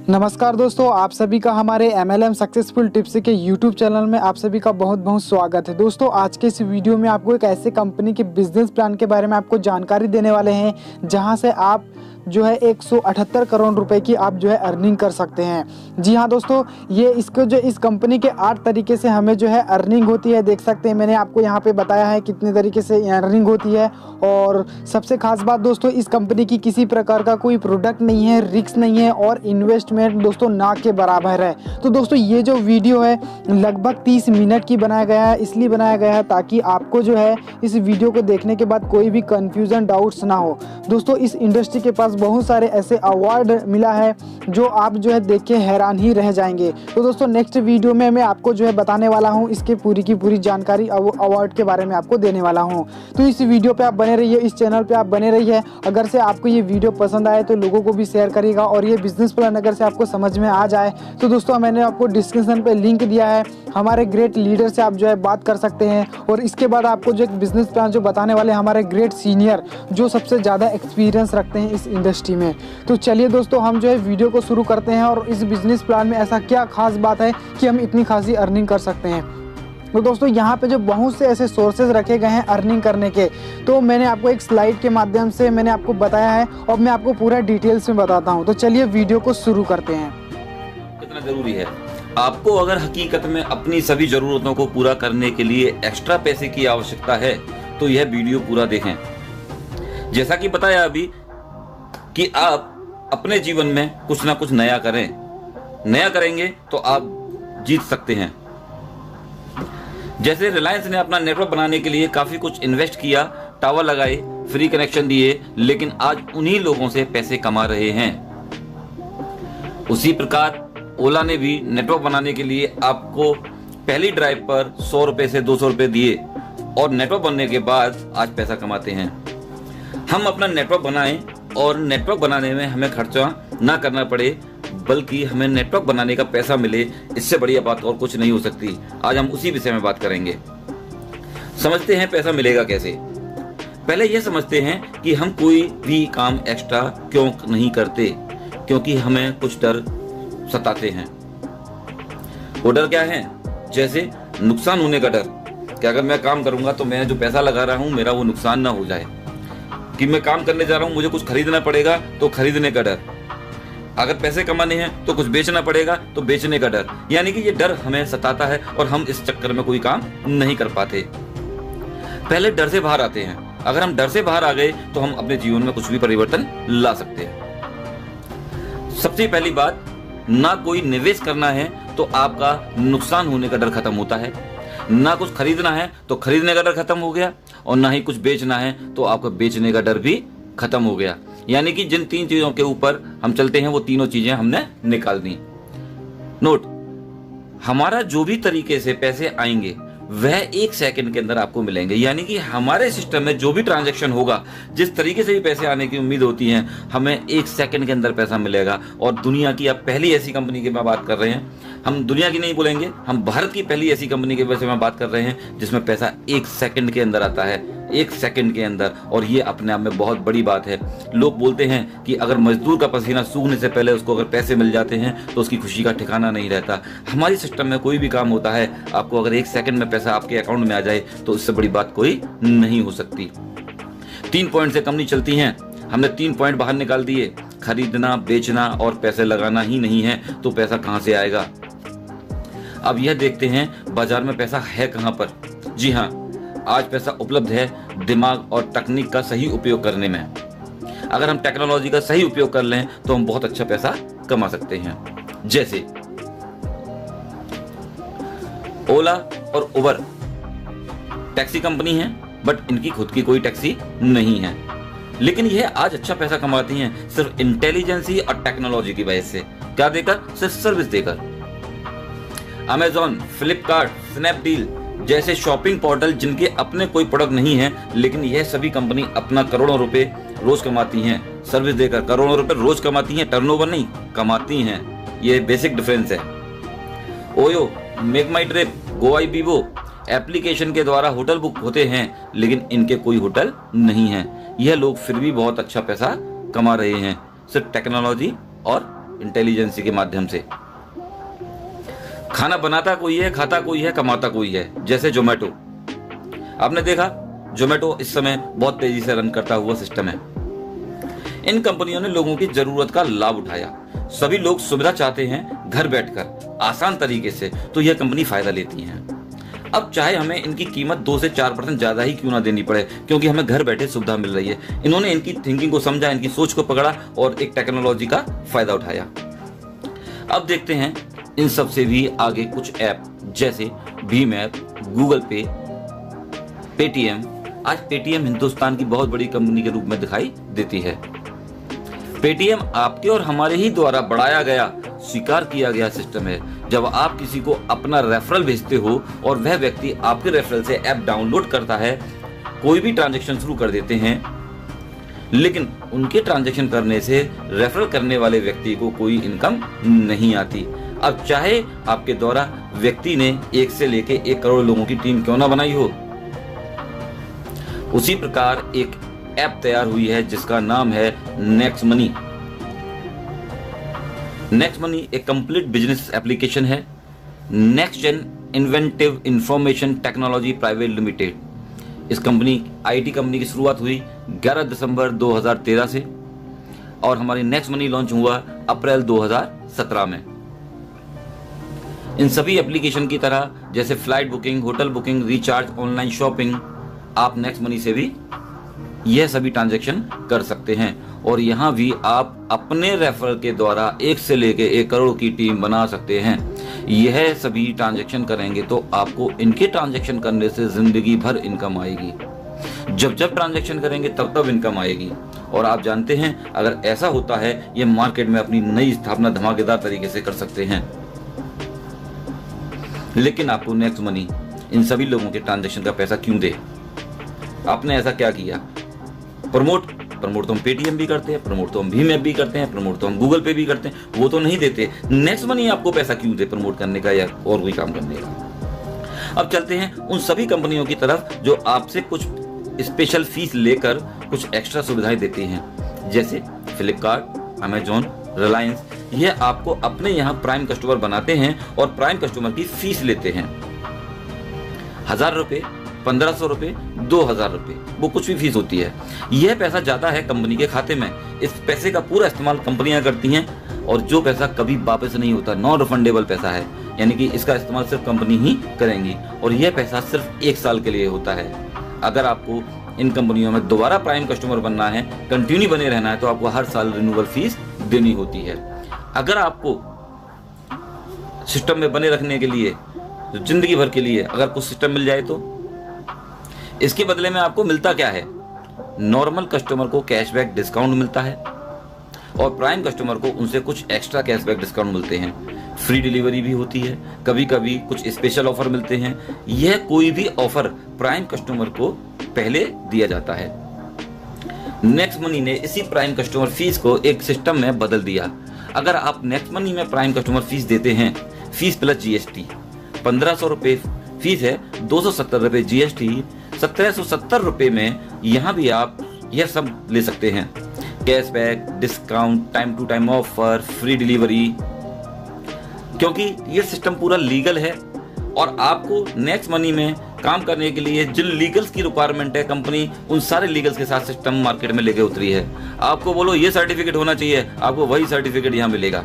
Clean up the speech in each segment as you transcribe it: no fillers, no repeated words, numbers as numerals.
नमस्कार दोस्तों, आप सभी का हमारे MLM सक्सेसफुल टिप्स के YouTube चैनल में आप सभी का बहुत बहुत स्वागत है। दोस्तों, आज के इस वीडियो में आपको एक ऐसे कंपनी के बिजनेस प्लान के बारे में आपको जानकारी देने वाले हैं जहां से आप जो है 178 करोड़ रुपए की आप जो है अर्निंग कर सकते हैं। जी हाँ दोस्तों, ये इस कंपनी के 8 तरीके से हमें जो है अर्निंग होती है। देख सकते हैं, मैंने आपको यहाँ पे बताया है कितने तरीके से अर्निंग होती है। और सबसे खास बात दोस्तों, इस कंपनी की किसी प्रकार का कोई प्रोडक्ट नहीं है, रिस्क नहीं है और इन्वेस्टमेंट दोस्तों ना के बराबर है। तो दोस्तों, ये जो वीडियो है लगभग 30 मिनट की बनाया गया है, इसलिए बनाया गया है ताकि आपको जो है इस वीडियो को देखने के बाद कोई भी कंफ्यूजन डाउट्स ना हो। दोस्तों, इस इंडस्ट्री के पास बहुत सारे ऐसे अवार्ड मिला है जो आप जो है देख के हैरान ही रह जाएंगे। तो दोस्तों, नेक्स्ट वीडियो में मैं आपको जो है बताने वाला हूँ इसके पूरी की पूरी जानकारी अवार्ड के बारे में आपको देने वाला हूँ। तो इस वीडियो पे आप बने रहिए, इस चैनल पे आप बने रहिए। अगर से आपको ये वीडियो पसंद आए तो लोगों को भी शेयर करिएगा। और ये बिजनेस प्लान अगर से आपको समझ में आ जाए तो दोस्तों, मैंने आपको डिस्क्रिप्शन पे लिंक दिया है, हमारे ग्रेट लीडर से आप जो है बात कर सकते हैं। और इसके बाद आपको जो एक बिजनेस प्लान जो बताने वाले हमारे ग्रेट सीनियर जो सबसे ज़्यादा एक्सपीरियंस रखते हैं इस इंडस्ट्री में। तो चलिए दोस्तों, हम जो है वीडियो को शुरू करते हैं। और इस बिजनेस प्लान में ऐसा क्या खास बात है कि हम इतनी खासी अर्निंग कर सकते हैं। तो दोस्तों, यहाँ पे जो बहुत से ऐसे सोर्सेज रखे गए हैं अर्निंग करने के, तो मैंने आपको एक स्लाइड के माध्यम से मैंने आपको बताया है और मैं आपको पूरा डिटेल्स में बताता हूँ। तो चलिए वीडियो को शुरू करते हैं। कितना जरूरी है आपको, अगर हकीकत में अपनी सभी जरूरतों को पूरा करने के लिए एक्स्ट्रा पैसे की आवश्यकता है तो यह वीडियो पूरा देखें। जैसा कि बताया अभी कि आप अपने जीवन में कुछ ना कुछ नया करें, नया करेंगे तो आप जीत सकते हैं। जैसे रिलायंस ने अपना नेटवर्क बनाने के लिए काफी कुछ इन्वेस्ट किया, टावर लगाए, फ्री कनेक्शन दिए, लेकिन आज उन्हीं लोगों से पैसे कमा रहे हैं। उसी प्रकार ओला ने भी नेटवर्क बनाने के लिए आपको पहली ड्राइव पर 100 रुपए से 200 रुपए दिए और नेटवर्क बनने के बाद आज पैसा कमाते हैं। हम अपना नेटवर्क बनाएं और नेटवर्क बनाने में हमें खर्चा ना करना पड़े, बल्कि हमें नेटवर्क बनाने का पैसा मिले, इससे बढ़िया बात और कुछ नहीं हो सकती। आज हम उसी विषय में बात करेंगे। समझते हैं पैसा मिलेगा कैसे। पहले यह समझते हैं कि हम कोई भी काम एक्स्ट्रा क्यों नहीं करते, क्योंकि हमें कुछ डर सताते हैं। वो डर क्या है? जैसे नुकसान होने का डर, कि अगर मैं काम करूंगा तो मैं जो पैसा लगा रहा हूं मेरा वो नुकसान ना हो जाए, कि मैं काम करने जा रहा हूं मुझे कुछ खरीदना पड़ेगा तो खरीदने का डर, अगर पैसे कमाने हैं तो कुछ बेचना पड़ेगा तो बेचने का डर। यानी कि ये डर हमें सताता है और हम इस चक्कर में कोई काम नहीं कर पाते। पहले डर से बाहर आते हैं। अगर हम डर से बाहर आ गए तो हम अपने जीवन में कुछ भी परिवर्तन ला सकते हैं। सबसे पहली बात, ना कोई निवेश करना है तो आपका नुकसान होने का डर खत्म होता है, ना कुछ खरीदना है तो खरीदने का डर खत्म हो गया, और ना ही कुछ बेचना है तो आपका बेचने का डर भी खत्म हो गया। यानी कि जिन 3 चीजों के ऊपर हम चलते हैं वो तीनों चीजें हमने निकाल दी। नोट, हमारा जो भी तरीके से पैसे आएंगे वह 1 सेकंड के अंदर आपको मिलेंगे। यानी कि हमारे सिस्टम में जो भी ट्रांजैक्शन होगा, जिस तरीके से भी पैसे आने की उम्मीद होती है, हमें 1 सेकंड के अंदर पैसा मिलेगा। और दुनिया की अब पहली ऐसी कंपनी की बात कर रहे हैं, हम दुनिया की नहीं बोलेंगे, हम भारत की पहली ऐसी कंपनी के बारे में बात कर रहे हैं जिसमें पैसा 1 सेकंड के अंदर आता है, 1 सेकंड के अंदर। और ये अपने आप में बहुत बड़ी बात है। लोग बोलते हैं कि अगर मजदूर का पसीना सूखने से पहले उसको अगर पैसे मिल जाते हैं तो उसकी खुशी का ठिकाना नहीं रहता। हमारी सिस्टम में कोई भी काम होता है, आपको अगर 1 सेकंड में पैसा आपके अकाउंट में आ जाए तो इससे बड़ी बात कोई नहीं हो सकती। 3 पॉइंट से कम नहीं चलती हैं। हमने 3 पॉइंट बाहर निकाल दिए। खरीदना, बेचना और पैसे लगाना ही नहीं है तो पैसा कहां से आएगा। अब यह देखते हैं बाजार में पैसा है कहां पर। जी हां, आज पैसा उपलब्ध है दिमाग और तकनीक का सही उपयोग करने में। अगर हम टेक्नोलॉजी का सही उपयोग कर लें तो हम बहुत अच्छा पैसा कमा सकते हैं। जैसे ओला और उबर टैक्सी कंपनी है, बट इनकी खुद की कोई टैक्सी नहीं है, लेकिन यह आज अच्छा पैसा कमाती हैं सिर्फ इंटेलिजेंसी और टेक्नोलॉजी की वजह से। क्या देकर? सिर्फ सर्विस देकर। अमेजॉन, फ्लिपकार्ट, स्नैपडील जैसे शॉपिंग पोर्टल जिनके अपने कोई प्रोडक्ट नहीं है, लेकिन यह सभी कंपनी अपना करोड़ों रुपए रोज कमाती हैं सर्विस देकर। करोड़ों रुपए रोज कमाती हैं, टर्नओवर नहीं, कमाती हैं। यह बेसिक डिफरेंस है। ओयो, मेक माई ट्रिप, गोआईबीबो एप्लीकेशन के द्वारा होटल बुक होते हैं, लेकिन इनके कोई होटल नहीं है। यह लोग फिर भी बहुत अच्छा पैसा कमा रहे हैं सिर्फ टेक्नोलॉजी और इंटेलिजेंसी के माध्यम से। खाना बनाता कोई है, खाता कोई है, कमाता कोई है। जैसे जोमेटो, आपने देखा जोमेटो इस समय बहुत तेजी से रन करता हुआ सिस्टम है। इन कंपनियों ने लोगों की जरूरत का लाभ उठाया। सभी लोग सुविधा चाहते हैं घर बैठकर आसान तरीके से, तो यह कंपनी फायदा लेती है। अब चाहे हमें इनकी कीमत 2 से 4% ज्यादा ही क्यों ना देनी पड़े, क्योंकि हमें घर बैठे सुविधा मिल रही है। इन्होंने इनकी थिंकिंग को समझा, इनकी सोच को पकड़ा और एक टेक्नोलॉजी का फायदा उठाया। अब देखते हैं इन सब से भी आगे कुछ ऐप, जैसे भीम ऐप, गूगल पे, पेटीएम। आज पेटीएम हिंदुस्तान की बहुत बड़ी कंपनी के रूप में दिखाई देती है। पेटीएम आपके और हमारे ही द्वारा बढ़ाया गया, स्वीकार किया गया सिस्टम है। जब आप किसी को अपना रेफरल भेजते हो और वह व्यक्ति आपके रेफरल से ऐप डाउनलोड करता है, कोई भी ट्रांजैक्शन शुरू कर देते हैं, लेकिन उनके ट्रांजैक्शन करने से रेफरल करने वाले व्यक्ति को कोई इनकम नहीं आती। अब चाहे आपके द्वारा व्यक्ति ने 1 से लेके 1 करोड़ लोगों की टीम क्यों ना बनाई हो, उसी प्रकार एक ऐप तैयार हुई है जिसका नाम है नेक्स्ट मनी। नेक्स्ट मनी एक कंप्लीट बिजनेस एप्लीकेशन है। Next gen inventive information technology private limited. इस कंपनी आईटी कंपनी की शुरुआत हुई 11 दिसंबर 2013 से और हमारी नेक्स्ट मनी लॉन्च हुआ अप्रैल 2017 में। इन सभी एप्लीकेशन की तरह जैसे flight booking, hotel booking, recharge, online shopping, आप नेक्स्ट मनी से भी यह सभी ट्रांजैक्शन कर सकते हैं। और यहां भी आप अपने रेफरल के द्वारा 1 से लेके 1 करोड़ की टीम बना सकते हैं। यह सभी ट्रांजैक्शन करेंगे तो आपको इनके ट्रांजैक्शन करने से जिंदगी भर इनकम आएगी। जब जब ट्रांजैक्शन करेंगे तब तब इनकम आएगी। और आप जानते हैं, अगर ऐसा होता है, ये मार्केट में अपनी नई स्थापना धमाकेदार तरीके से कर सकते हैं। लेकिन आपको नेक्स्ट मनी इन सभी लोगों के ट्रांजैक्शन का पैसा क्यों दे? आपने ऐसा क्या किया? प्रमोट तो हम पेटीएम भी करते हैं, प्रमोट तो हम भीम ऐप भी करते हैं, प्रमोट तो हम गूगल पे भी करते हैं, वो तो नहीं देते। नेक्स्ट मनी आपको पैसा क्यों दे प्रमोट करने का या और कोई काम करने का? अब चलते हैं उन सभी कंपनियों की तरफ जो आपसे कुछ स्पेशल फीस लेकर कुछ एक्स्ट्रा सुविधाएं देती हैं, जैसे फ्लिपकार्ट, अमेजॉन, रिलायंस। यह आपको अपने यहाँ प्राइम कस्टमर बनाते हैं और प्राइम कस्टमर की फीस लेते हैं। 1000 रुपए, 1500 रुपए, 2000 रुपए, वो कुछ भी फीस होती है। यह पैसा जाता है कंपनी के खाते में। इस पैसे का पूरा इस्तेमाल कंपनियां करती हैं और जो पैसा कभी वापस नहीं होता, नॉन रिफंडेबल पैसा है, यानी कि इसका इस्तेमाल सिर्फ कंपनी ही करेंगी। और यह पैसा सिर्फ 1 साल के लिए होता है। अगर आपको इन कंपनियों में दोबारा प्राइम कस्टमर बनना है, कंटिन्यू बने रहना है, तो आपको हर साल रिन्यूअल फीस देनी होती है। अगर आपको सिस्टम में बने रखने के लिए, जिंदगी भर के लिए अगर कुछ सिस्टम मिल जाए, तो इसके बदले में आपको मिलता क्या है? नॉर्मल कस्टमर को कैशबैक डिस्काउंट मिलता है और प्राइम कस्टमर को उनसे कुछ एक्स्ट्रा कैशबैक डिस्काउंट मिलते हैं। फ्री डिलीवरी भी होती है, कभी कभी कुछ स्पेशल ऑफर मिलते हैं। यह कोई भी ऑफर प्राइम कस्टमर को पहले दिया जाता है। नेक्स्ट मनी ने इसी प्राइम कस्टमर फीस को एक सिस्टम में बदल दिया। अगर आप नेक्स्ट मनी में प्राइम कस्टमर फीस देते हैं, फीस प्लस जीएसटी 1500 रुपए फीस है, 270 रुपए जीएसटी, 1770 रुपए में यहां भी आप यह सब ले सकते हैं। Cashback, discount, time to time offer, free delivery. क्योंकि यह सिस्टम पूरा लीगल है और आपको नेक्स्ट मनी में काम करने के लिए जिन लीगल्स की रिक्वायरमेंट है, कंपनी उन सारे लीगल्स के साथ सिस्टम मार्केट में लेके उतरी है। आपको बोलो ये सर्टिफिकेट होना चाहिए, आपको वही सर्टिफिकेट यहाँ मिलेगा।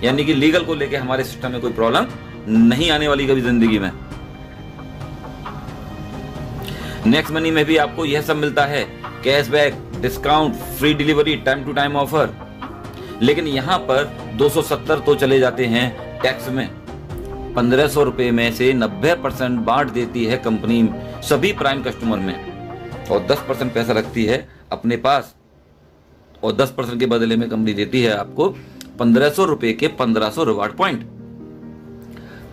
यानी कि लीगल को लेके हमारे सिस्टम में कोई प्रॉब्लम नहीं आने वाली कभी जिंदगी में। नेक्स्ट मनी में भी आपको यह सब मिलता है, cashback, discount, free delivery, time to time offer. लेकिन यहाँ पर 270 तो चले जाते हैं टैक्स में। 1500 रुपए में से 90% बांट देती है कंपनी सभी प्राइम कस्टमर में और 10% पैसा रखती है अपने पास। और 10% के बदले में कंपनी देती है आपको 1500 रुपए के 1500 reward point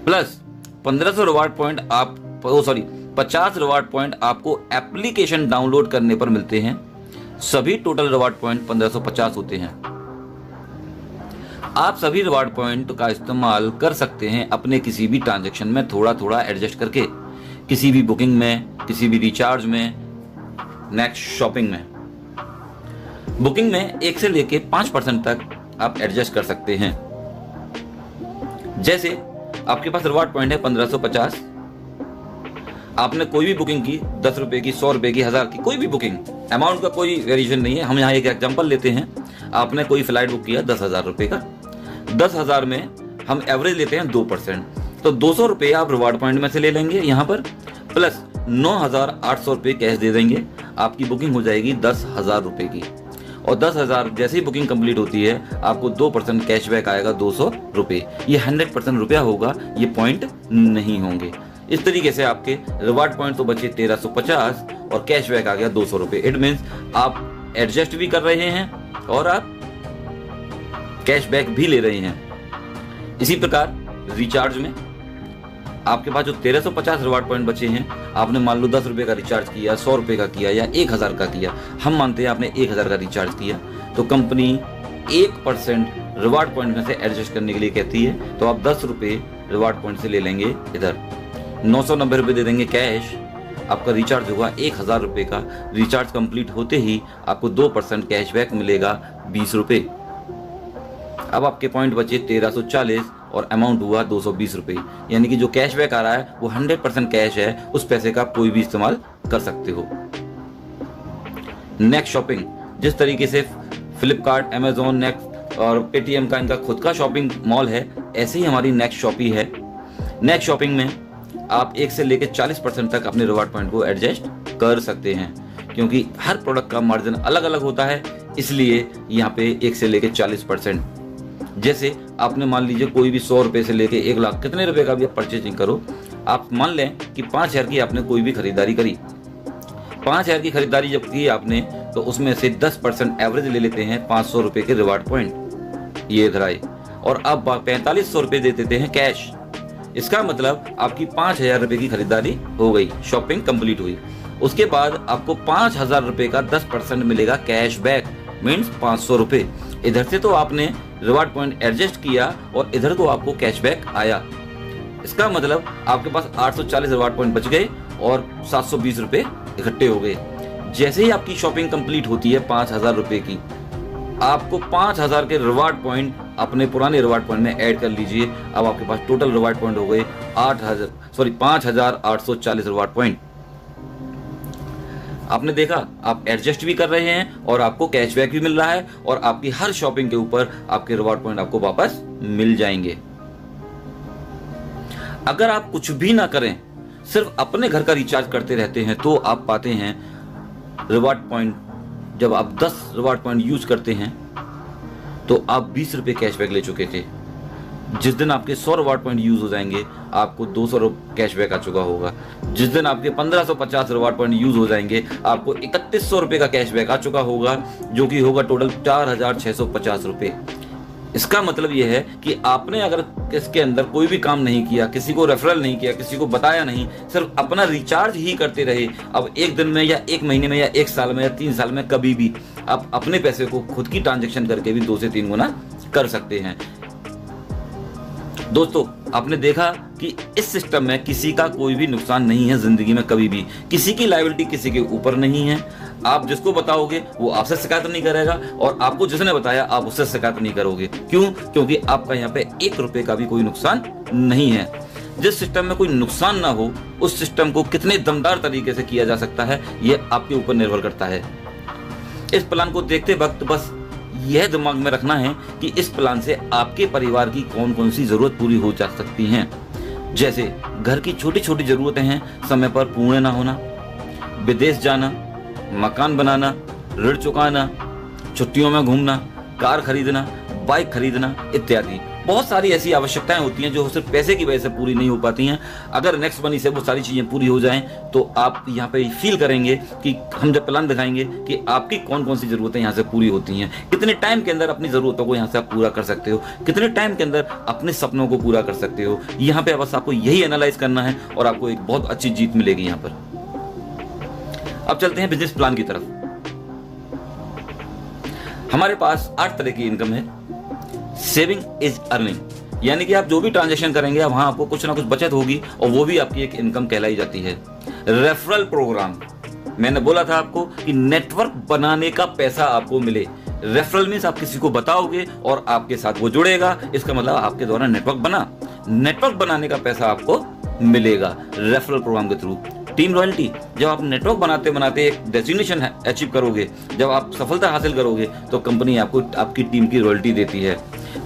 plus 1500 reward point 50 reward point आपको एप्लीकेशन डाउनलोड करने पर मिलते हैं। सभी टोटल रिवार्ड पॉइंट 1550 होते हैं। आप सभी रिवार्ड पॉइंट का इस्तेमाल कर सकते हैं अपने किसी भी ट्रांजैक्शन में थोड़ा थोड़ा एडजस्ट करके, किसी भी बुकिंग में, किसी भी रिचार्ज में, नेक्स्ट शॉपिंग में। बुकिंग में 1 से लेके 5% तक आप एडजस्ट कर सकते हैं। जैसे आपके पास रिवार्ड पॉइंट है 1550, आपने कोई भी बुकिंग की 10 रुपए की, 100 रुपए की, 1000 की, कोई भी बुकिंग, अमाउंट का कोई वेरिएशन नहीं है। हम यहाँ एक एग्जांपल लेते हैं। आपने कोई फ्लाइट बुक किया 10,000 रुपए का, 10,000 में हम एवरेज लेते हैं 2%, तो 200 रुपए आप रिवार्ड पॉइंट में से ले लेंगे यहाँ पर, प्लस 9,800 रुपए कैश दे देंगे। आपकी बुकिंग हो जाएगी 10,000 रुपए की, और 10,000 जैसे ही बुकिंग कंप्लीट होती है आपको 2% कैशबैक आएगा 200 रुपए। ये 100% रुपया होगा, ये पॉइंट नहीं होंगे। इस तरीके से आपके रिवार्ड पॉइंट तो बचे 1350 और कैशबैक आ गया 200 रुपए। इट मीन्स आप एडजस्ट भी कर रहे हैं और आप कैशबैक भी ले रहे हैं। इसी प्रकार रिचार्ज में आपके पास जो 1350 रिवार्ड पॉइंट बचे हैं, आपने मान लो 10 रुपए का रिचार्ज किया, 100 रुपए का किया या 1000 का किया, हम मानते हैं आपने 1000 का रिचार्ज किया, तो कंपनी 1% रिवार्ड पॉइंट में से एडजस्ट करने के लिए कहती है। तो आप 10 रुपए रिवार्ड पॉइंट से ले लेंगे, इधर 990 रुपए दे देंगे कैश, आपका रिचार्ज होगा 1000 रुपए का। रिचार्ज कंप्लीट होते ही आपको 2% कैशबैक मिलेगा 20 रुपए। अब आपके पॉइंट बचे 1340 और अमाउंट हुआ 220 रुपए। यानी कि जो कैशबैक आ रहा है वो 100% कैश है, उस पैसे का आप कोई भी इस्तेमाल कर सकते हो। नेक्स्ट शॉपिंग, जिस तरीके से फ्लिपकार्ट, अमेजोन, नेक्स्ट और पेटीएम का इनका खुद का शॉपिंग मॉल है, ऐसे ही हमारी नेक्स्ट शॉपी है। नेक्स्ट शॉपिंग में आप 1 से लेकर 40% तक अपने रिवार्ड पॉइंट को एडजस्ट कर सकते हैं, क्योंकि हर प्रोडक्ट का मार्जिन अलग अलग होता है, इसलिए यहाँ पे 1 से लेकर 40%। जैसे आपने मान लीजिए कोई भी 100 रुपए से लेके 1 लाख, कितने रुपए का भी आप परचेजिंग करो, आप मान लें कि 5,000 की आपने कोई भी खरीदारी करी, 5,000 की खरीदारी जब की आपने, तो उसमें से 10% एवरेज ले लेते हैं 500 रुपए के रिवार्ड पॉइंट, ये इधर आए, और अब 4500 रुपए दे देते हैं कैश। इसका मतलब आपकी 5,000 रुपए की खरीदारी हो गई, शॉपिंग कंप्लीट हुई। उसके बाद आपको 5,000 रुपए का 10% मिलेगा कैशबैक, मीन्स 500 रुपए। इधर से तो आपने रिवार्ड पॉइंट एडजस्ट किया और इधर को आपको कैशबैक आया। इसका मतलब आपके पास 840 रिवार्ड पॉइंट बच गए और 720 रुपए इकट्ठे हो गए। जैसे ही आपकी शॉपिंग कंप्लीट होती है 5,000 रुपए की, आपको 5,000 के रिवार्ड पॉइंट अपने पुराने रिवार्ड पॉइंट में ऐड कर लीजिए। अब आपके पास टोटल रिवार्ड पॉइंट हो गए 5,840 रिवार्ड पॉइंट। आपने देखा, आप एडजस्ट भी कर रहे हैं और आपको कैशबैक भी मिल रहा है, और आपकी हर शॉपिंग के ऊपर आपके रिवार्ड पॉइंट आपको वापस मिल जाएंगे। अगर आप कुछ भी ना करें, सिर्फ अपने घर का रिचार्ज करते रहते हैं, तो आप पाते हैं रिवार्ड पॉइंट, जब आप 10 रिवार्ड पॉइंट यूज करते हैं तो आप 20 रुपए कैशबैक ले चुके थे। जिस दिन आपके 100 रिवार्ड पॉइंट यूज हो जाएंगे, आपको 200 कैशबैक आ चुका होगा। जिस दिन आपके 1550 रिवार्ड पॉइंट यूज हो जाएंगे, आपको 3100 रुपए का कैशबैक आ चुका होगा, जो कि होगा टोटल 4,650 रुपए। इसका मतलब यह है कि आपने अगर इसके अंदर कोई भी काम नहीं किया, किसी को रेफरल नहीं किया, किसी को बताया नहीं, सिर्फ अपना रिचार्ज ही करते रहे, अब एक दिन में या एक महीने में या एक साल में या 3 साल में कभी भी आप अपने पैसे को खुद की ट्रांजैक्शन करके भी 2 से 3 गुना कर सकते हैं। दोस्तों, आपने देखा कि इस सिस्टम में किसी का कोई भी नुकसान नहीं है जिंदगी में कभी भी। किसी की लायबिलिटी किसी के ऊपर नहीं है। आप जिसको बताओगे वो आपसे शिकायत नहीं करेगा, और आपको जिसने बताया आप उससे शिकायत नहीं करोगे। क्यों? क्योंकि आपका यहाँ पे 1 रुपए का भी कोई नुकसान नहीं है। जिस सिस्टम में कोई नुकसान ना हो, उस सिस्टम को कितने दमदार तरीके से किया जा सकता है, ये आपके ऊपर निर्भर करता है। इस प्लान को देखते वक्त बस यह दिमाग में रखना है कि इस प्लान से आपके परिवार की कौन कौन सी जरूरत पूरी हो जा सकती हैं। जैसे घर की छोटी छोटी जरूरतें हैं, समय पर पूर्ण ना होना, विदेश जाना, मकान बनाना, ऋण चुकाना, छुट्टियों में घूमना, कार खरीदना, बाइक खरीदना इत्यादि। बहुत सारी ऐसी आवश्यकताएं होती हैं जो सिर्फ पैसे की वजह से पूरी नहीं हो पाती हैं। अगर नेक्स्ट मनी से वो सारी चीजें पूरी हो जाएं, तो आप यहाँ पे फील करेंगे कि हम जब प्लान दिखाएंगे कि आपकी कौन कौन सी जरूरतें यहाँ से पूरी होती हैं, कितने टाइम के अंदर अपनी जरूरतों को यहाँ से आप पूरा कर सकते हो, कितने टाइम के अंदर अपने सपनों को पूरा कर सकते हो। यहाँ पे बस आपको यही एनालाइज करना है और आपको एक बहुत अच्छी जीत मिलेगी यहाँ पर। अब चलते हैं बिजनेस प्लान की तरफ। हमारे पास 8 तरह की इनकम है। सेविंग इज अर्निंग, यानी कि आप जो भी ट्रांजैक्शन करेंगे वहां आपको कुछ ना कुछ बचत होगी, और वो भी आपकी एक इनकम कहलाई जाती है। रेफरल प्रोग्राम, मैंने बोला था आपको कि नेटवर्क बनाने का पैसा आपको मिले। रेफरल मीन्स आप किसी को बताओगे और आपके साथ वो जुड़ेगा, इसका मतलब आपके द्वारा नेटवर्क बना। नेटवर्क बनाने का पैसा आपको मिलेगा रेफरल प्रोग्राम के थ्रू। टीम रॉयल्टी, जब आप नेटवर्क बनाते बनाते एक डेजिग्नेशन अचीव करोगे, जब आप सफलता हासिल करोगे तो कंपनी आपको आपकी टीम की रॉयल्टी देती है।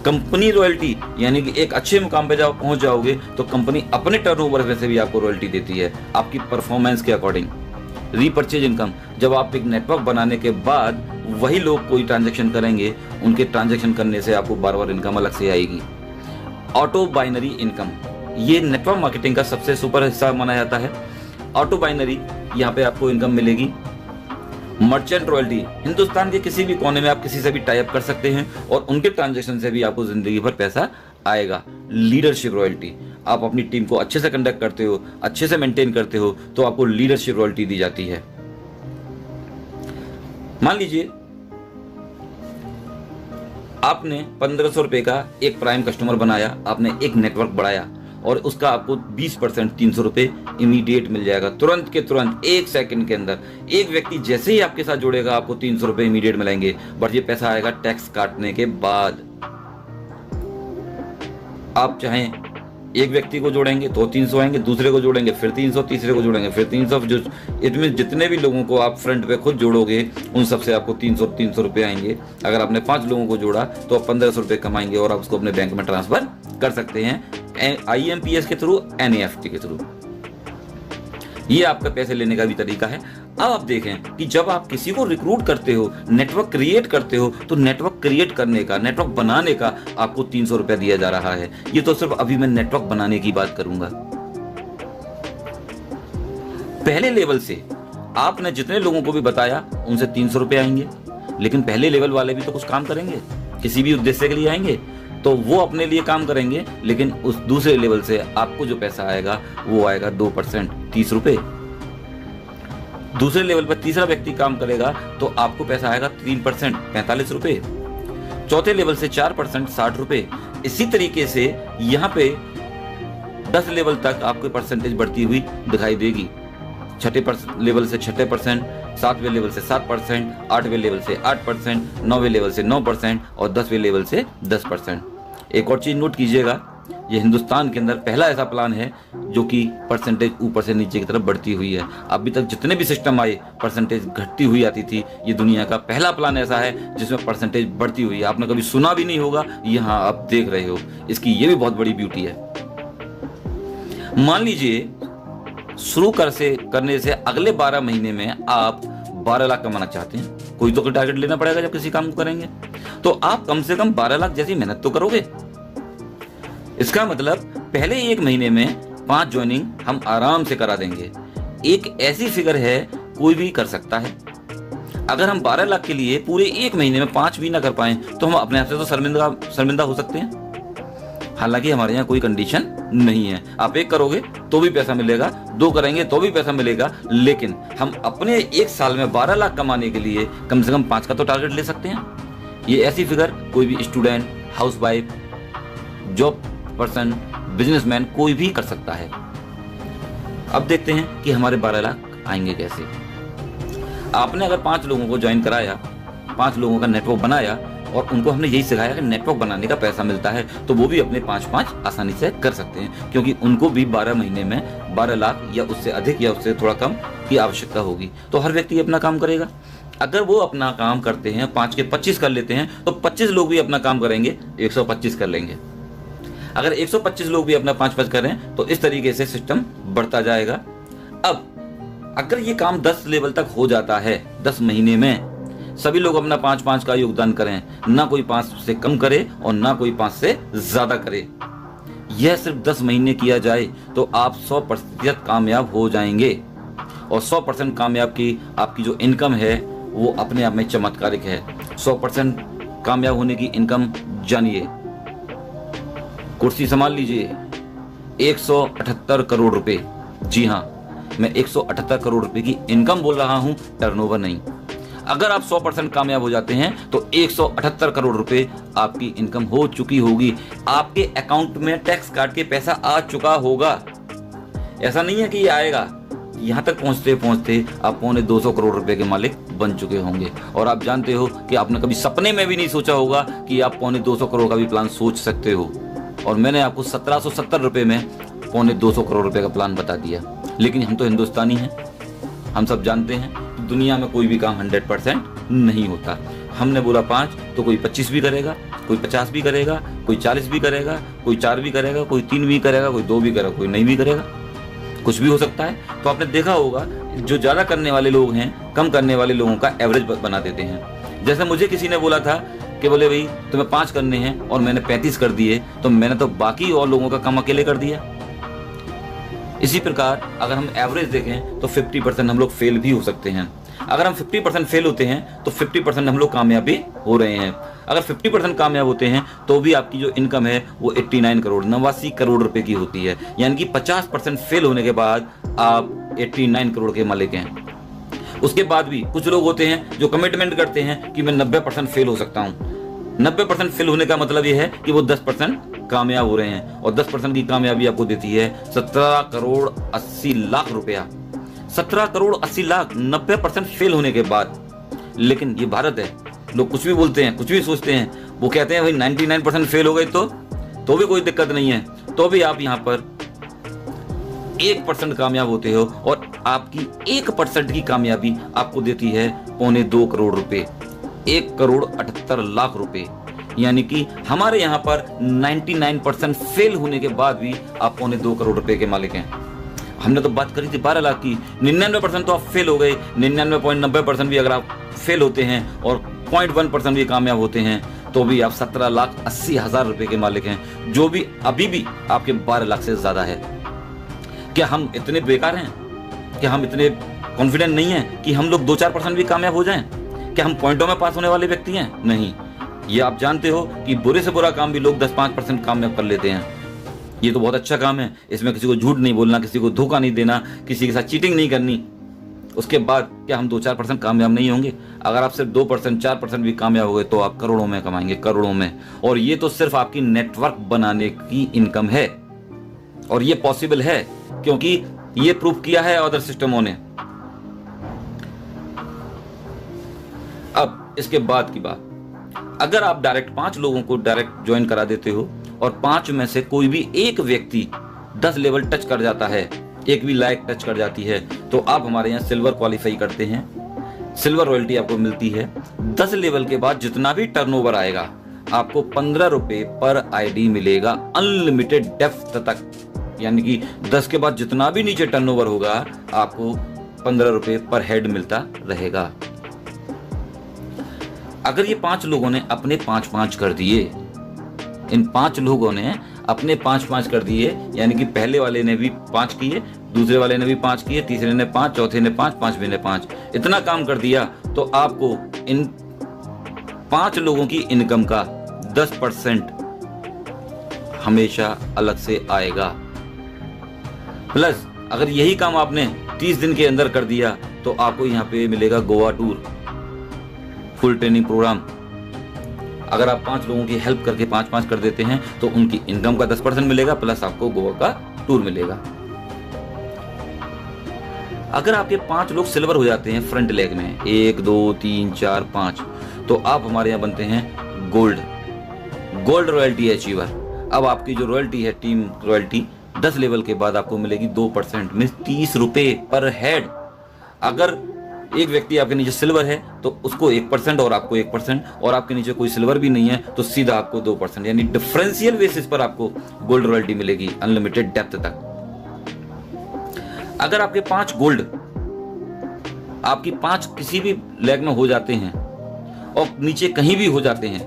कंपनी रॉयल्टी यानी कि एक अच्छे मुकाम पे जब पहुंच जाओगे तो कंपनी अपने टर्नओवर में से भी आपको रॉयल्टी देती है आपकी परफॉर्मेंस के अकॉर्डिंग। रीपर्चेज इनकम, जब आप एक नेटवर्क बनाने के बाद वही लोग कोई ट्रांजैक्शन करेंगे, उनके ट्रांजैक्शन करने से आपको बार बार इनकम अलग से आएगी। ऑटो बाइनरी इनकम, ये नेटवर्क मार्केटिंग का सबसे सुपर हिस्सा माना जाता है। ऑटो बाइनरी, यहाँ पे आपको इनकम मिलेगी। मर्चेंट रॉयल्टी, हिंदुस्तान के किसी भी कोने में आप किसी से भी टाई अप कर सकते हैं और उनके ट्रांजैक्शन से भी आपको जिंदगी भर पैसा आएगा। लीडरशिप रॉयल्टी, आप अपनी टीम को अच्छे से कंडक्ट करते हो, अच्छे से मेंटेन करते हो तो आपको लीडरशिप रॉयल्टी दी जाती है। मान लीजिए आपने 1500 रुपए का एक प्राइम कस्टमर बनाया, आपने एक नेटवर्क बढ़ाया और उसका आपको 20% 300 रुपए इमीडिएट मिल जाएगा, तुरंत के तुरंत, एक सेकंड के अंदर। एक व्यक्ति जैसे ही आपके साथ जुड़ेगा आपको 300 रुपए इमीडिएट मिलेंगे, बट ये पैसा आएगा टैक्स काटने के बाद। आप चाहें एक व्यक्ति को जोड़ेंगे तो 300 आएंगे, दूसरे को जोड़ेंगे फिर 300, तीसरे को जोड़ेंगे फिर 300, जो इसमें जितने भी लोगों को आप फ्रंट पे खुद जोड़ोगे उन सबसे आपको 300 रुपए आएंगे। अगर आपने 5 लोगों को जोड़ा तो आप 1500 रुपए कमाएंगे और आप उसको अपने बैंक में ट्रांसफर कर सकते हैं IMPS के थ्रू, NEFT के थ्रू। ये आपका पैसे लेने का भी तरीका है। अब आप देखें कि जब आप किसी को रिक्रूट करते हो, नेटवर्क क्रिएट करते हो, तो नेटवर्क क्रिएट करने का, नेटवर्क बनाने का आपको 300 रुपया दिया जा रहा है। ये तो सिर्फ अभी मैं नेटवर्क बनाने की बात करूंगा। पहले लेवल से आपने जितने लोगों को भी बताया उनसे 300 रुपये आएंगे, लेकिन पहले लेवल वाले भी तो कुछ काम करेंगे, किसी भी उद्देश्य के लिए आएंगे, तो वो अपने लिए काम करेंगे, लेकिन उस दूसरे लेवल से आपको जो पैसा आएगा वो आएगा 2%, 30 रुपए। दूसरे लेवल पर तीसरा व्यक्ति काम करेगा तो आपको पैसा आएगा 3%, 45 रुपए। चौथे लेवल से 4%, 60 रुपए। इसी तरीके से यहाँ पे 10 लेवल तक आपको परसेंटेज बढ़ती हुई दिखाई देगी। छठे लेवल से 6%, 7वें लेवल से 7%, 8वें लेवल से 8%, 9वें लेवल से 9% और 10वें लेवल से 10%। एक और चीज नोट कीजिएगा, ये हिंदुस्तान के अंदर पहला ऐसा प्लान है जो कि परसेंटेज ऊपर से नीचे की तरफ बढ़ती हुई है। अभी तक जितने भी सिस्टम आए परसेंटेज घटती हुई आती थी, ये दुनिया का पहला प्लान ऐसा है जिसमें परसेंटेज बढ़ती हुई है। आपने कभी सुना भी नहीं होगा, यहाँ आप देख रहे हो। इसकी ये भी बहुत बड़ी ब्यूटी है। मान लीजिए शुरू करने से अगले 12 महीने में आप 12 लाख कमाना चाहते हैं। कोई तो टारगेट लेना पड़ेगा जब किसी काम को करेंगे, तो आप कम से कम 12 लाख जैसी मेहनत तो करोगे। इसका मतलब पहले 1 महीने में 5 ज्वाइनिंग हम आराम से करा देंगे। एक ऐसी फिगर है कोई भी कर सकता है। अगर हम 12 लाख के लिए पूरे 1 महीने में 5 भी ना कर पाए तो हम अपने आप से तो शर्मिंदा हो सकते हैं। हालांकि हमारे यहाँ कोई कंडीशन नहीं है, आप 1 करोगे तो भी पैसा मिलेगा, 2 करेंगे तो भी पैसा मिलेगा, लेकिन हम अपने 1 साल में 12 लाख कमाने के लिए कम से कम 5 का तो टारगेट ले सकते हैं। ये ऐसी फिगर कोई भी student, housewife, job person, businessman कोई भी कर सकता है। अब देखते हैं कि हमारे 12 लाख आएंगे कैसे। आपने अगर 5 लोगों को ज्वाइन कराया, 5 लोगों का नेटवर्क बनाया और उनको हमने यही सिखाया कि नेटवर्क बनाने का पैसा मिलता है, तो वो भी अपने 5-5 आसानी से कर सकते हैं, क्योंकि उनको भी 12 महीने में 12 लाख या उससे अधिक या उससे थोड़ा कम की आवश्यकता होगी। तो हर व्यक्ति अपना काम करेगा। अगर वो अपना काम करते हैं, 5 के 25 कर लेते हैं, तो 25 लोग भी अपना काम करेंगे, 125 कर लेंगे। अगर 125 लोग भी अपना 5-5 करें तो इस तरीके से सिस्टम बढ़ता जाएगा। अब अगर ये काम 10 लेवल तक हो जाता है, 10 महीने में सभी लोग अपना 5-5 का योगदान करें, ना कोई 5 से कम करे और ना कोई 5 से ज्यादा करे, यह सिर्फ 10 महीने किया जाए तो आप 100% कामयाब हो जाएंगे। और 100% कामयाब की आपकी जो इनकम है वो अपने आप में चमत्कारिक है। 100% कामयाब होने की इनकम जानिए, कुर्सी संभाल लीजिए, 178 करोड़ रुपए। जी हाँ, मैं 178 करोड़ रुपए की इनकम बोल रहा हूं, टर्नओवर नहीं। अगर आप 100% कामयाब हो जाते हैं तो 178 करोड़ रुपए आपकी इनकम हो चुकी होगी, आपके अकाउंट में टैक्स काट के पैसा आ चुका होगा। ऐसा नहीं है कि ये आएगा, यहाँ तक पहुँचते पहुँचते आप 225 करोड़ रुपए के मालिक बन चुके होंगे। और आप जानते हो कि आपने कभी सपने में भी नहीं सोचा होगा कि आप 225 करोड़ का भी प्लान सोच सकते हो। और मैंने आपको 1770 रुपये में 225 करोड़ रुपए का प्लान बता दिया। लेकिन हम तो हिंदुस्तानी हैं, हम सब जानते हैं दुनिया में कोई भी काम 100% नहीं होता। हमने बोला 5 तो कोई 25 भी करेगा, कोई 50 भी करेगा, कोई 40 भी करेगा, कोई 4 भी करेगा, कोई 3 भी करेगा, कोई 2 भी करेगा, कोई नहीं भी करेगा, कुछ भी हो सकता है। तो आपने देखा होगा जो ज़्यादा करने वाले लोग हैं कम करने वाले लोगों का एवरेज बना देते हैं। जैसे मुझे किसी ने बोला था कि बोले भाई तुम्हें 5 करने हैं और मैंने 35 कर दिए, तो मैंने तो बाकी और लोगों का काम अकेले कर दिया। इसी प्रकार अगर हम एवरेज देखें तो 50% हम लोग फेल भी हो सकते हैं। अगर हम 50% फेल होते हैं तो 50% हम लोग कामयाब भी हो रहे हैं। अगर 50% कामयाब होते हैं तो भी आपकी जो इनकम है वो 89 करोड़ 89 करोड़ रुपए की होती है। यानी कि 50% फेल होने के बाद आप 89 करोड़ के मालिक हैं। उसके बाद भी कुछ लोग होते हैं जो कमिटमेंट करते हैं कि मैं 90% फेल हो सकता हूँ। 90% फेल होने का मतलब यह है कि वो 10% कामयाब हो रहे हैं। और 10% की कामयाबी आपको देती है 17 करोड़ 80 लाख रुपया। 17 करोड़ 80 लाख 90% फेल होने के बाद। लेकिन ये भारत है, लोग कुछ भी बोलते हैं, कुछ भी सोचते हैं। वो कहते हैं भाई 99% फेल हो गए तो भी कोई दिक्कत नहीं है, तो भी आप यहाँ पर 1% कामयाब होते हो। और आपकी 1% की कामयाबी आपको देती है 2.25 करोड़ रुपए, 1 करोड़ 78 लाख रुपए। यानी कि हमारे यहाँ पर 99% फेल होने के बाद भी आप 2.25 करोड़ रुपए के मालिक हैं। हमने तो बात करी थी 12 लाख की, 99% तो आप फेल हो गए। 99.90% भी अगर आप फेल होते हैं और 0.1% भी कामयाब होते हैं तो भी आप 17,80,000 रुपए के मालिक हैं, जो भी अभी भी आपके 12 लाख से ज्यादा है। क्या हम इतने बेकार हैं? क्या हम इतने कॉन्फिडेंट नहीं हैं कि हम लोग 2-4% भी कामयाब हो जाएं? क्या हम पॉइंटों में पास होने वाले व्यक्ति हैं? नहीं। ये आप जानते हो कि बुरे से बुरा काम भी लोग 10-5% कामयाब कर लेते हैं। ये तो बहुत अच्छा काम है, इसमें किसी को झूठ नहीं बोलना, किसी को धोखा नहीं देना, किसी के साथ चीटिंग नहीं करनी। उसके बाद क्या हम 2-4% कामयाब नहीं होंगे? अगर आप सिर्फ 2% 4% भी कामयाब हो गए तो आप करोड़ों में कमाएंगे, करोड़ों में। और ये तो सिर्फ आपकी नेटवर्क बनाने की इनकम है। और ये पॉसिबल है क्योंकि ये प्रूव किया है अदर सिस्टमों ने। अब इसके बाद की बात, अगर आप डायरेक्ट 5 लोगों को डायरेक्ट ज्वाइन करा देते हो और 5 में से कोई भी एक व्यक्ति 10 लेवल टच कर जाता है, एक भी लायक टच कर जाती है, तो आप हमारे यहाँ सिल्वर क्वालिफाई करते हैं। सिल्वर रॉयल्टी आपको मिलती है। 10 लेवल के बाद जितना भी टर्नओवर आएगा आपको 15 रुपए पर आईडी मिलेगा, अनलिमिटेड डेप्थ तक। यानी कि 10 के बाद जितना भी नीचे टर्नओवर होगा आपको 15 रुपए पर हेड मिलता रहेगा। अगर ये 5 लोगों ने अपने 5-5 कर दिए, इन 5 लोगों ने अपने 5-5 कर दिए, यानी कि पहले वाले ने भी 5 किए, दूसरे वाले ने भी 5 किए, तीसरे ने 5, चौथे ने 5, 5वें ने 5, इतना काम कर दिया, तो आपको इन 5 लोगों की इनकम का 10% हमेशा अलग से आएगा। प्लस अगर यही काम आपने 30 दिन के अंदर कर दिया तो आपको यहाँ पे मिलेगा Goa tour, full training programme. अगर आप 5 लोगों की हेल्प करके 5-5 कर देते हैं तो उनकी इनकम का 10% मिलेगा, प्लस आपको गोवा का टूर मिलेगा। अगर आपके 5 लोग सिल्वर हो जाते हैं फ्रंट लेग में, 1 2 3 4 5, तो आप हमारे यहाँ बनते हैं गोल्ड रॉयल्टी अचीवर। अब आपकी जो रॉयल्टी है, टीम रॉयल्टी, 10 लेवल के बाद आपको मिलेगी 2% में 30 रुपए पर हेड। अगर एक व्यक्ति आपके नीचे सिल्वर है तो उसको 1% और आपको 1%, और आपके नीचे कोई सिल्वर भी नहीं है तो सीधा आपको 2%, यानी डिफरेंशियल बेसिस पर आपको गोल्ड रॉयल्टी मिलेगी अनलिमिटेड डेप्थ तक। अगर आपके 5 गोल्ड, आपकी 5 किसी भी लेग में हो जाते हैं और नीचे कहीं भी हो जाते हैं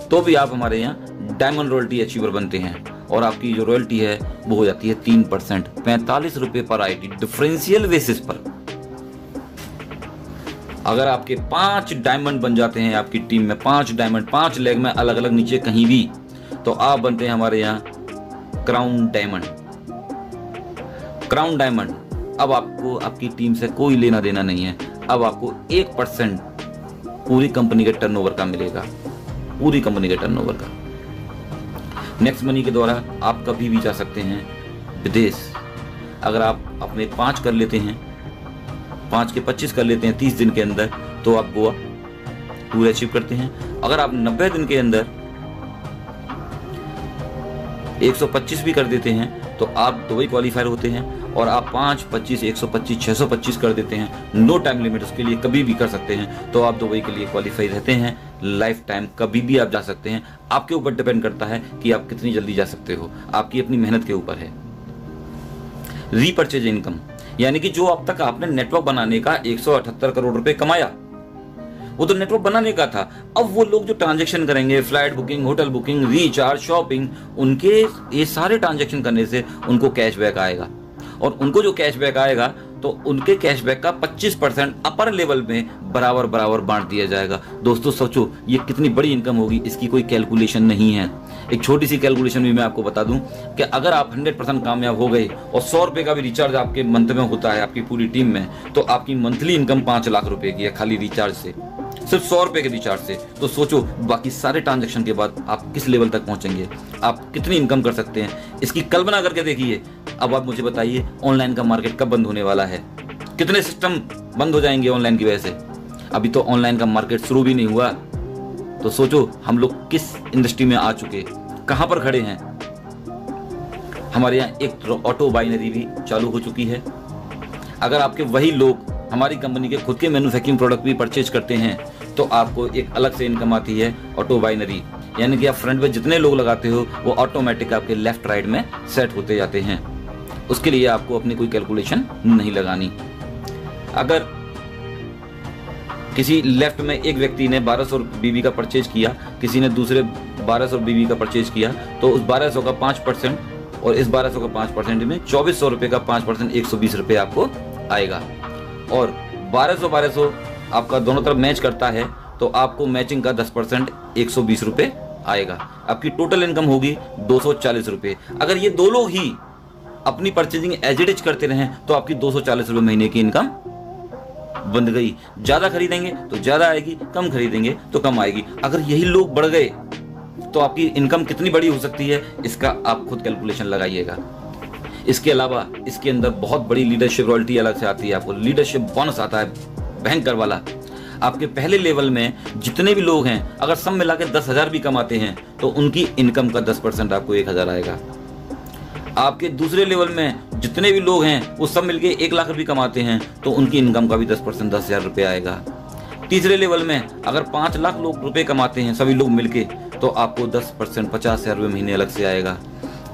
तो भी आप हमारे यहाँ डायमंड रॉयल्टी अचीवर बनते हैं, और आपकी जो रॉयल्टी है वो हो जाती है 3%, 45 रुपए पर आईडी, डिफरेंशियल बेसिस पर। अगर आपके 5 डायमंड बन जाते हैं, आपकी टीम में 5 डायमंड, 5 लेग में अलग अलग नीचे कहीं भी, तो आप बनते हैं हमारे यहाँ क्राउन डायमंड। क्राउन डायमंड, अब आपको आपकी टीम से कोई लेना देना नहीं है। अब आपको 1% पूरी कंपनी के टर्नओवर का मिलेगा, पूरी कंपनी के टर्नओवर का। नेक्स्ट मनी के द्वारा आप कभी भी जा सकते हैं विदेश। अगर आप अपने 5 कर लेते हैं, 5 के 25 कर लेते हैं 30 दिन के अंदर, तो आप गोवा टूर अचीव करते हैं। अगर आप 90 दिन के अंदर 125 भी कर देते हैं तो आप दुबई क्वालिफायर होते हैं। और आप 5, 25, 125, 625 कर देते हैं, नो टाइम लिमिट, उसके लिए कभी भी कर सकते हैं, तो आप दुबई के लिए क्वालिफाई रहते हैं। लाइफ टाइम कभी भी आप जा सकते हैं। आपके ऊपर डिपेंड करता है कि आप कितनी जल्दी जा सकते हो, आपकी अपनी मेहनत के ऊपर है। रीपर्चेज इनकम, यानी कि जो अब तक आपने नेटवर्क बनाने का 178 करोड़ रुपए कमाया, वो तो नेटवर्क बनाने का था। अब वो लोग जो ट्रांजैक्शन करेंगे, flight booking, hotel booking, recharge, shopping, उनके ये सारे ट्रांजैक्शन करने से उनको कैशबैक आएगा। और उनको जो कैशबैक आएगा तो उनके कैशबैक का 25% अपर लेवल में बराबर बराबर बांट दिया जाएगा। दोस्तों सोचो ये कितनी बड़ी इनकम होगी, इसकी कोई कैलकुलेशन नहीं है। एक छोटी सी कैलकुलेशन भी मैं आपको बता दूं कि अगर आप 100% कामयाब हो गए और 100 रुपए का भी रिचार्ज आपके मंथ में होता है आपकी पूरी टीम में, तो आपकी मंथली इनकम 5 लाख रुपए की है खाली रिचार्ज से, सिर्फ 100 रुपए के रिचार्ज से। तो सोचो बाकी सारे ट्रांजैक्शन के बाद आप किस लेवल तक पहुंचेंगे, आप कितनी इनकम कर सकते हैं, इसकी कल्पना करके देखिए। अब आप मुझे बताइए ऑनलाइन का मार्केट कब बंद होने वाला है, कितने सिस्टम बंद हो जाएंगे ऑनलाइन की वजह से। अभी तो ऑनलाइन का मार्केट शुरू भी नहीं हुआ, तो सोचो हम लोग किस इंडस्ट्री में आ चुके, कहां पर खड़े हैं। हमारे यहाँ एक ऑटो बाइनरी भी चालू हो चुकी है। अगर आपके वही लोग हमारी कंपनी के खुद के मैन्युफैक्चरिंग प्रोडक्ट भी परचेज करते हैं तो आपको एक अलग से इनकम आती है ऑटो बाइनरी, यानी कि आप फ्रंट पे जितने लोग लगाते हो वो ऑटोमेटिक आपके लेफ्ट राइट में सेट होते जाते हैं। उसके लिए आपको अपनी कोई कैलकुलेशन नहीं लगानी। अगर किसी लेफ्ट में एक व्यक्ति ने 1200 बीबी का परचेज किया, किसी ने दूसरे 1200 बीबी का परचेज किया, तो उस 1200 का 5% और इस 1200 का 5% में 2400 रुपए का 5% 120 रुपए आपको आएगा। और 1200 आपका दोनों तरफ मैच करता है तो आपको मैचिंग का 10% 120 रुपए आएगा। आपकी टोटल इनकम होगी 240 रुपए। अगर ये दो लोग ही अपनी परचेजिंग एज इट इज करते रहें तो आपकी 240 रुपए महीने की इनकम बन गई। ज्यादा खरीदेंगे तो ज्यादा आएगी, कम खरीदेंगे तो कम आएगी। अगर यही लोग बढ़ गए तो आपकी इनकम कितनी बड़ी हो सकती है, इसका आप खुद कैलकुलेशन लगाइएगा। इसके अलावा इसके अंदर बहुत बड़ी लीडरशिप रॉयल्टी अलग से आती है, आपको लीडरशिप बोनस आता है भयंकर वाला। आपके पहले लेवल में जितने भी लोग हैं अगर सब मिला के 10,000 भी कमाते हैं तो उनकी इनकम का 10% आपको 1,000 आएगा। आपके दूसरे लेवल में जितने भी लोग हैं वो सब मिलके 1 लाख रुपये कमाते हैं तो उनकी इनकम का भी 10% 10,000 रुपये आएगा। तीसरे लेवल में अगर 5 लाख लोग रुपए कमाते हैं सभी लोग मिलके तो आपको 10% 50,000 रुपये महीने अलग से आएगा।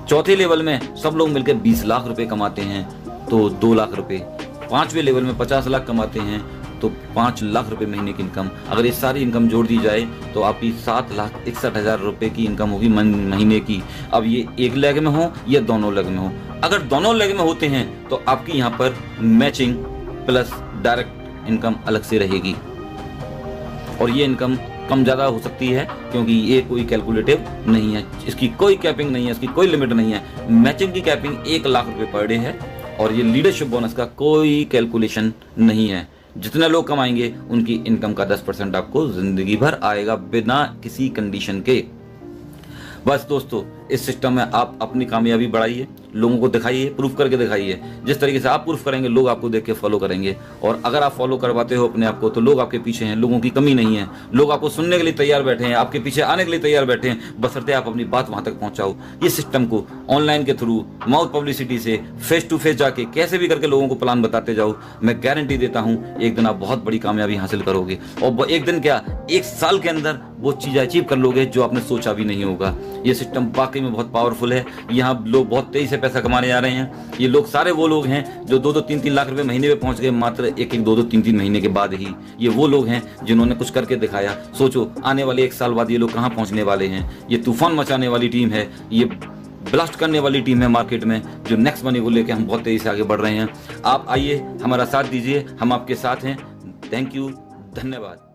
चौथे लेवल में सब लोग मिलकर 20 लाख रुपए कमाते हैं तो 2 लाख रुपए। पांचवें लेवल में 50 लाख कमाते हैं तो 5 लाख रुपए महीने की इनकम। अगर ये सारी इनकम जोड़ दी जाए तो आपकी 7,61,000 रुपए की इनकम होगी महीने की। अब ये एक लेग में हो या दोनों लेग में हो, अगर दोनों लेग में होते हैं तो आपकी यहाँ पर मैचिंग प्लस डायरेक्ट इनकम अलग से रहेगी। और ये इनकम कम ज़्यादा हो सकती है क्योंकि ये कोई कैलकुलेटिव नहीं है, इसकी कोई कैपिंग नहीं है, इसकी कोई लिमिट नहीं है। मैचिंग की कैपिंग 1 लाख रुपए पर डे है और ये लीडरशिप बोनस का कोई कैलकुलेशन नहीं है। जितने लोग कमाएंगे उनकी इनकम का 10% आपको जिंदगी भर आएगा बिना किसी कंडीशन के। बस दोस्तों इस सिस्टम में आप अपनी कामयाबी बढ़ाइए, लोगों को दिखाइए, प्रूफ करके दिखाइए। जिस तरीके से आप प्रूफ करेंगे लोग आपको देख के फॉलो करेंगे। और अगर आप फॉलो करवाते हो अपने आप को तो लोग आपके पीछे हैं, लोगों की कमी नहीं है। लोग आपको सुनने के लिए तैयार बैठे हैं, आपके पीछे आने के लिए तैयार बैठे हैं, बशर्ते आप अपनी बात वहां तक पहुंचाओ। ये सिस्टम को ऑनलाइन के थ्रू, माउथ पब्लिसिटी से, फेस टू फेस जाके कैसे भी करके लोगों को प्लान बताते जाओ। मैं गारंटी देता हूँ एक दिन आप बहुत बड़ी कामयाबी हासिल करोगे। और एक दिन क्या, 1 साल के अंदर वो चीज़ अचीव कर लोगे जो आपने सोचा भी नहीं होगा। ये सिस्टम वाकई में बहुत पावरफुल है। यहाँ लोग बहुत तेजी से पैसा कमाने जा रहे हैं। ये लोग सारे वो लोग हैं जो 2-2, 3-3 लाख रुपए महीने में पहुंच गए मात्र 1-1, 2-2, 3-3 महीने के बाद ही। ये वो लोग हैं जिन्होंने कुछ करके दिखाया। सोचो आने वाले 1 साल बाद ये लोग कहाँ पहुंचने वाले हैं। ये तूफान मचाने वाली टीम है, ये ब्लास्ट करने वाली टीम है मार्केट में, जो नेक्स्ट मनी को लेकर हम बहुत तेजी से आगे बढ़ रहे हैं। आप आइए, हमारा साथ दीजिए, हम आपके साथ हैं। थैंक यू, धन्यवाद।